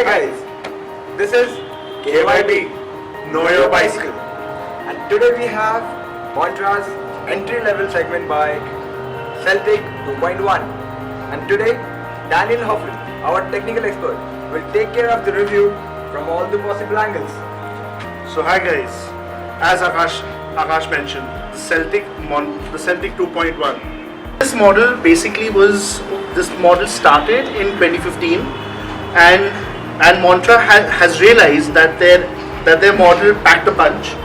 Hi guys, this is KYB, Know Your Bicycle, and today we have Montra's entry-level segment bike, Celtic 2.1, and today Daniel Hoffland, our technical expert, will take care of the review from all the possible angles. So hi guys, as Akash mentioned, the Celtic 2.1. This model started in 2015, and Montra has realized that their model packed a punch.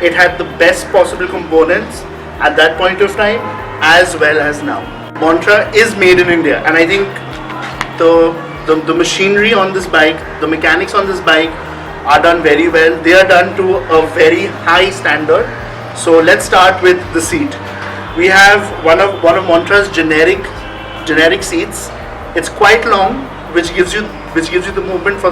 It had the best possible components at that point of time as well as now. Montra is made in India, and I think the machinery on this bike, the mechanics on this bike are done very well. They are done to a very high standard. So let's start with the seat. We have one of Montra's generic seats. It's quite long, which gives you the movement for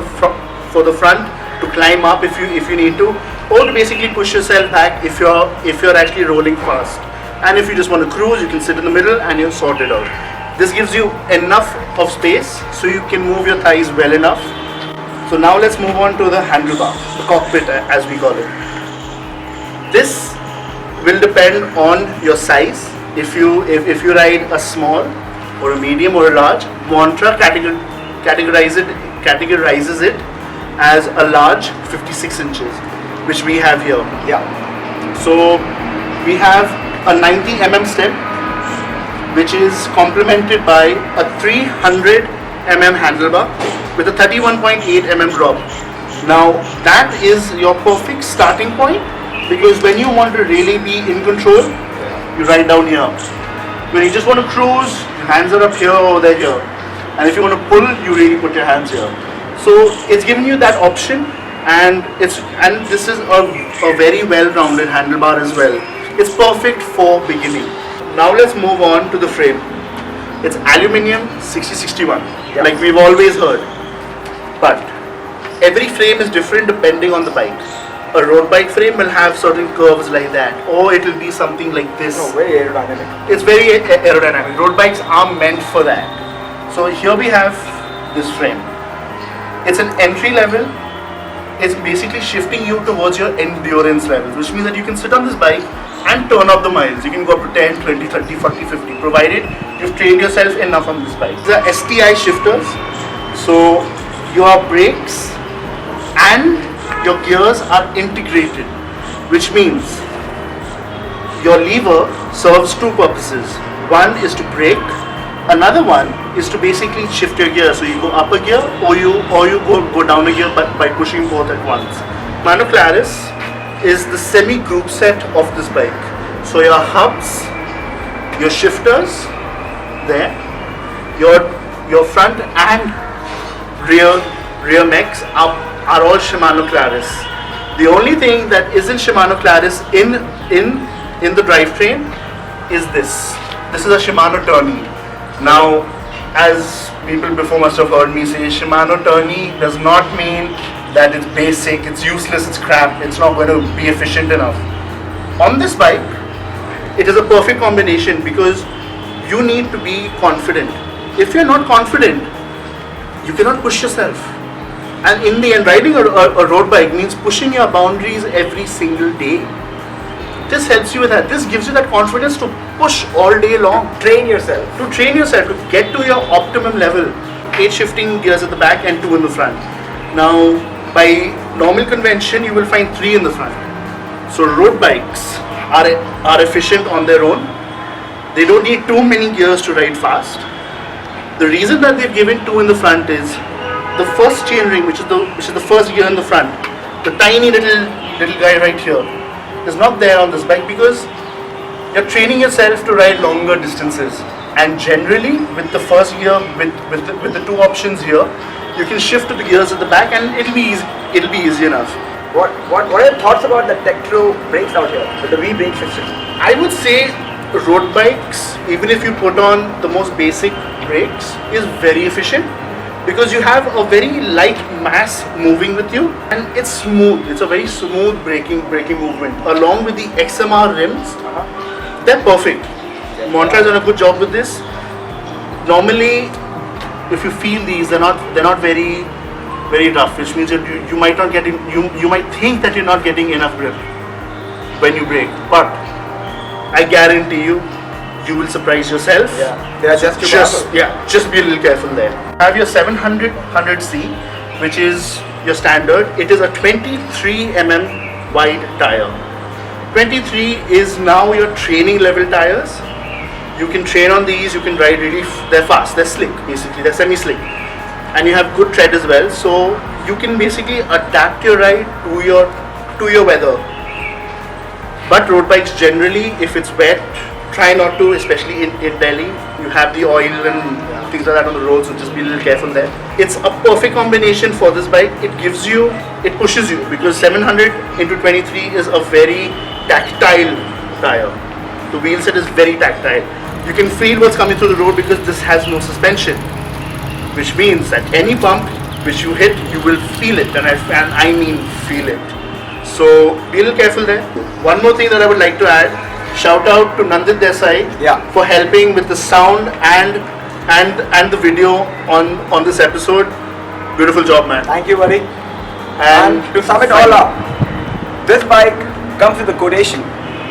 the front to climb up if you need to, or to basically push yourself back if you're actually rolling fast. And if you just want to cruise, you can sit in the middle and you're sorted out. This gives you enough of space so you can move your thighs well enough. So now let's move on to the handlebar, the cockpit as we call it. This will depend on your size. If you ride a small or a medium or a large, Montra categorizes it as a large 56 inches, which we have here. Yeah. So we have a 90 mm step, which is complemented by a 300 mm handlebar with a 31.8 mm drop. Now that is your perfect starting point, because when you want to really be in control, you ride down here. When you just want to cruise, your hands are up here or they're here. And if you want to pull, you really put your hands here. So it's giving you that option, and this is a very well-rounded handlebar as well. It's perfect for beginning. Now let's move on to the frame. It's aluminium 6061, like we've always heard. But every frame is different depending on the bike. A road bike frame will have certain curves like that, or it will be something like this. No, very aerodynamic. It's very aerodynamic. Road bikes are meant for that. So here we have this frame. It's an entry level. It's basically shifting you towards your endurance levels, which means that you can sit on this bike and turn up the miles. You can go up to 10, 20, 30, 40, 50, provided you've trained yourself enough on this bike. These are STI shifters. So your brakes and your gears are integrated, which means your lever serves two purposes. One is to brake, another one is to basically shift your gear. So you go up a gear or you go down a gear by pushing both at once. Shimano Claris is the semi-group set of this bike. So your hubs, your shifters there, your front and rear mechs are all Shimano Claris. The only thing that isn't Shimano Claris in the drivetrain is this. This is a Shimano tourney. Now, as people before must have heard me say, Shimano tourney does not mean that it's basic, it's useless, it's crap, it's not going to be efficient enough. On this bike, it is a perfect combination because you need to be confident. If you're not confident, you cannot push yourself. And in the end, riding a road bike means pushing your boundaries every single day. This helps you with that. This gives you that confidence to push all day long. Train yourself. To get to your optimum level. 8 shifting gears at the back and 2 in the front. Now, by normal convention, you will find 3 in the front. So road bikes are efficient on their own. They don't need too many gears to ride fast. The reason that they've given 2 in the front is the first chainring, which is the first gear in the front, the tiny little guy right here, is not there on this bike because you're training yourself to ride longer distances. And generally, with the first gear, with the 2 options here, you can shift to the gears at the back, and it'll be easy enough. What are your thoughts about the Tektro brakes out here, with the V brake system? I would say road bikes, even if you put on the most basic brakes, is very efficient because you have a very light mass moving with you, and it's smooth. It's a very smooth braking movement. Along with the XMR rims, they're perfect. Montra has done a good job with this. Normally, if you feel these, they're not very very rough, which means you might not get you might think that you're not getting enough grip when you brake, but I guarantee you will surprise yourself. Yeah, they are just too powerful. Just be a little careful there. Have your 700 100C, which is your standard. It is a 23 wide tire. 23 is now your training level tires. You can train on these, you can ride really, they're fast, they're slick basically, they're semi-slick. And you have good tread as well, so you can basically adapt your ride to your weather. But road bikes generally, if it's wet, try not to, especially in Delhi. You have the oil and things like that on the road, so just be a little careful there. It's a perfect combination for this bike. It pushes you, because 700 into 23 is a very tactile tire. The wheel set is very tactile. You can feel what's coming through the road because this has no suspension, which means that any bump which you hit, you will feel it, and I mean feel it. So be a little careful there. One more thing that I would like to add, shout out to Nandit Desai for helping with the sound and the video on this episode. Beautiful job, man. Thank you, buddy. And to sum it all up, this bike comes with a quotation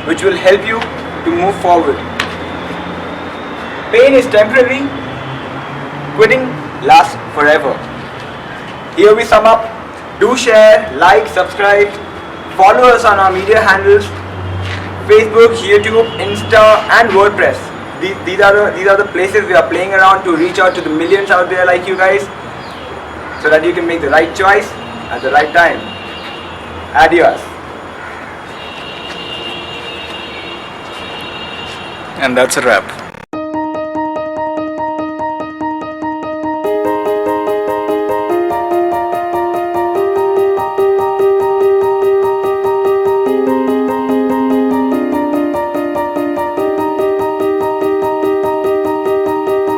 which will help you to move forward. Pain is temporary, quitting lasts forever. Here we sum up. Do share, like, subscribe, follow us on our media handles: Facebook, YouTube, Insta and WordPress. These are the places we are playing around to reach out to the millions out there like you guys, so that you can make the right choice at the right time. Adios. And that's a wrap.